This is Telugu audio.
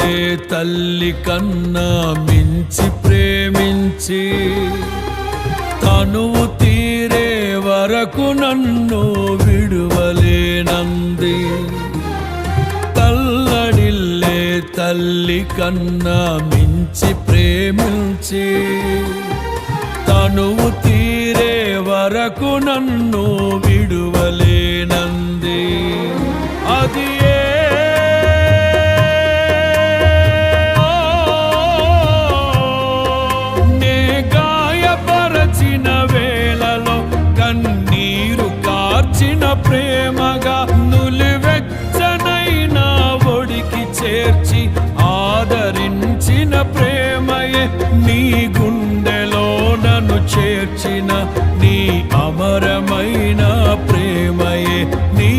తల్లి కన్నా మించి ప్రేమించి తనువు తీరే వరకు నన్ను విడువలేనంది. తల్లడిల్లే తల్లి కన్నా మించి ప్రేమించి తనువు తీరే వరకు నన్ను విడువలేనంది. అది నే గాయపరచిన వేళలో కన్నీరు కార్చిన ప్రేమగా నులివెచ్చనైన ఒడికి చేర్చి ఆదరించిన ప్రేమయే నీ గుండెలో నన్ను చేర్చిన నీ అమరమైన ప్రేమయే నీ